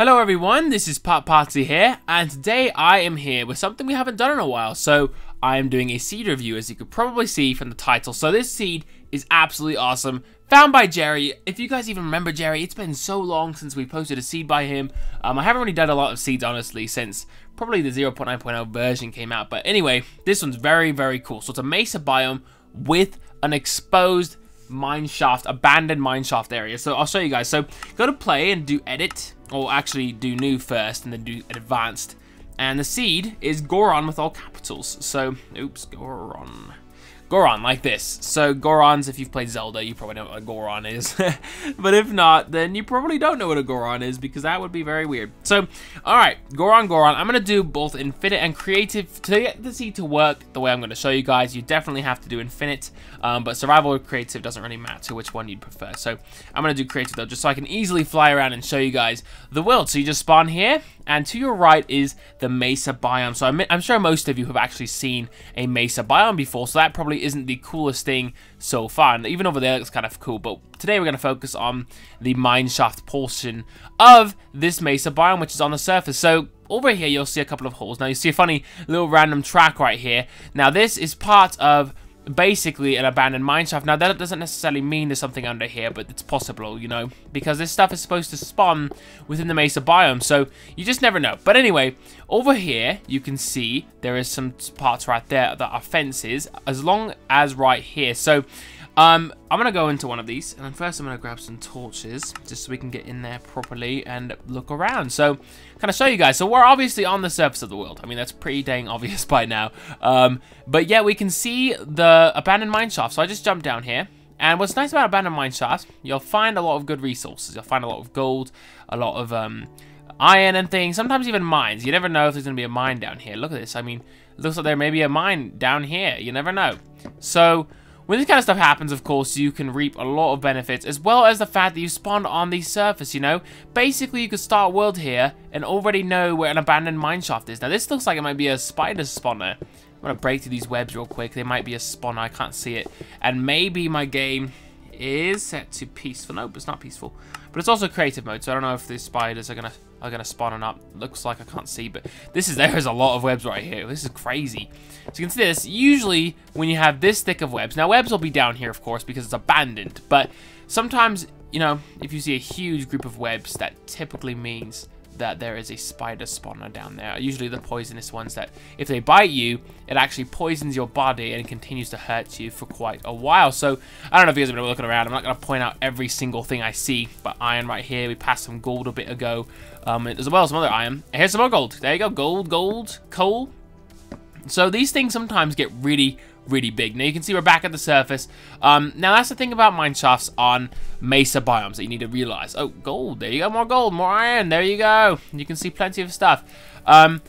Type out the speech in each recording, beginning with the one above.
Hello everyone, this is potpotsie here, and today I am here with something we haven't done in a while. So I am doing a seed review, as you could probably see from the title. So this seed is absolutely awesome, found by Jerry. If you guys even remember Jerry, it's been so long since we posted a seed by him. I haven't really done a lot of seeds, honestly, since probably the 0.9.0 version came out. But anyway, this one's very, very cool. So it's a Mesa Biome with an exposed mineshaft, abandoned mineshaft area. So I'll show you guys. So go to play and do edit, or actually do new first and then do advanced. And the seed is Goron with all capitals. So, oops, Goron. Goron, like this. So Gorons, if you've played Zelda, you probably know what a Goron is. But if not, then you probably don't know what a Goron is, because that would be very weird. So, alright, Goron. I'm going to do both Infinite and Creative. To get the seed to work the way I'm going to show you guys, you definitely have to do Infinite. But Survival or Creative doesn't really matter which one you'd prefer. So I'm going to do Creative, though, just so I can easily fly around and show you guys the world. So you just spawn here, and to your right is the Mesa Biome. So I'm sure most of you have actually seen a Mesa Biome before, so that probably isn't the coolest thing so far. And even over there, it looks kind of cool. But today we're going to focus on the mineshaft portion of this Mesa Biome, which is on the surface. So over here, you'll see a couple of holes. Now, you see a funny little random track right here. Now, this is part of basically an abandoned mineshaft. Now, that doesn't necessarily mean there's something under here, but it's possible, you know, because this stuff is supposed to spawn within the Mesa Biome, so you just never know. But anyway, over here, you can see there is some parts right there that are fences, as long as right here. So I'm going to go into one of these, and then first I'm going to grab some torches, just so we can get in there properly and look around. So, kind of show you guys. So, we're obviously on the surface of the world. I mean, that's pretty dang obvious by now. But yeah, we can see the abandoned mineshaft. So, I just jumped down here. And what's nice about abandoned mineshaft, you'll find a lot of good resources. You'll find a lot of gold, a lot of iron and things, sometimes even mines. You never know if there's going to be a mine down here. Look at this. I mean, it looks like there may be a mine down here. You never know. So when this kind of stuff happens, of course, you can reap a lot of benefits, as well as the fact that you spawned on the surface, you know? Basically, you could start a world here and already know where an abandoned mineshaft is. Now, this looks like it might be a spider spawner. I'm going to break through these webs real quick. They might be a spawner. I can't see it. And maybe my game is set to peaceful. Nope, it's not peaceful. But it's also creative mode, so I don't know if these spiders are gonna spawn or not. Looks like I can't see, but there's a lot of webs right here. This is crazy. So you can see this. Usually, when you have this thick of webs, now webs will be down here, of course, because it's abandoned. But sometimes, you know, if you see a huge group of webs, that typically means that there is a spider spawner down there. Usually the poisonous ones that, if they bite you, it actually poisons your body and continues to hurt you for quite a while. So, I don't know if you guys have been looking around. I'm not going to point out every single thing I see, but iron right here. We passed some gold a bit ago, as well as some other iron. And here's some more gold. There you go. Gold, coal. So, these things sometimes get really big. Now you can see we're back at the surface. Now that's the thing about mineshafts on Mesa Biomes that you need to realize. Oh, gold. There you go. More gold, more iron. There you go. You can see plenty of stuff. On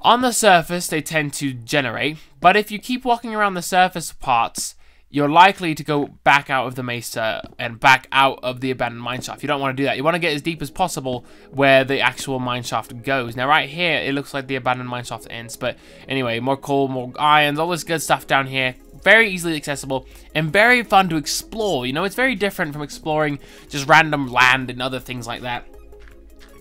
the surface, they tend to generate. But if you keep walking around the surface parts, you're likely to go back out of the mesa and back out of the abandoned mineshaft. You don't want to do that. You want to get as deep as possible where the actual mineshaft goes. Now, right here, it looks like the abandoned mineshaft ends. But anyway, more coal, more irons, all this good stuff down here. Very easily accessible and very fun to explore. You know, it's very different from exploring just random land and other things like that,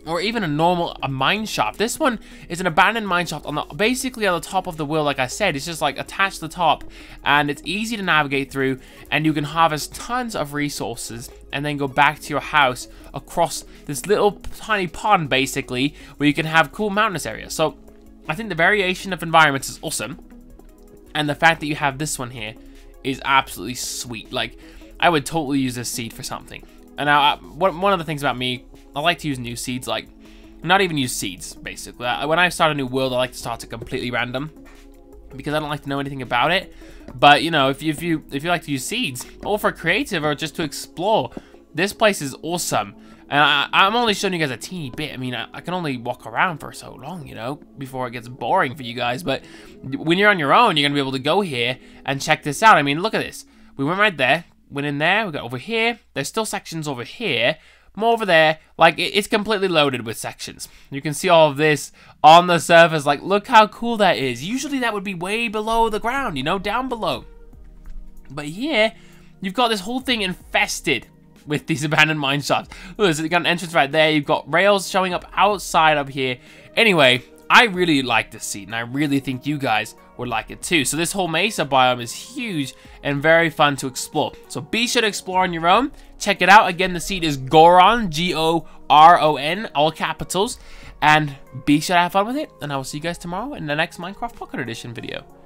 or even a mineshaft. This one is an abandoned mineshaft on basically on the top of the world. Like I said, it's just like attached to the top, and it's easy to navigate through, and you can harvest tons of resources and then go back to your house across this little tiny pond, basically, where you can have cool mountainous areas. So I think the variation of environments is awesome, and the fact that you have this one here is absolutely sweet. Like, I would totally use this seed for something. And now, one of the things about me, I like to use new seeds, like, not even use seeds, basically. When I start a new world, I like to start it completely random, because I don't like to know anything about it. But, you know, if you like to use seeds, or for creative, or just to explore, this place is awesome. And I'm only showing you guys a teeny bit. I mean, I can only walk around for so long, you know, before it gets boring for you guys. But when you're on your own, you're going to be able to go here and check this out. I mean, look at this. We went right there, went in there, we got over here. There's still sections over here. More over there. Like, it's completely loaded with sections. You can see all of this on the surface. Like, look how cool that is. Usually that would be way below the ground, you know, down below. But here, you've got this whole thing infested with these abandoned mine shafts. Look, so you got an entrance right there. You've got rails showing up outside up here. Anyway, I really like this seed, and I really think you guys would like it too. So this whole Mesa biome is huge and very fun to explore. So be sure to explore on your own. Check it out. Again, the seed is Goron, G-O-R-O-N, all capitals. And be sure to have fun with it. And I will see you guys tomorrow in the next Minecraft Pocket Edition video.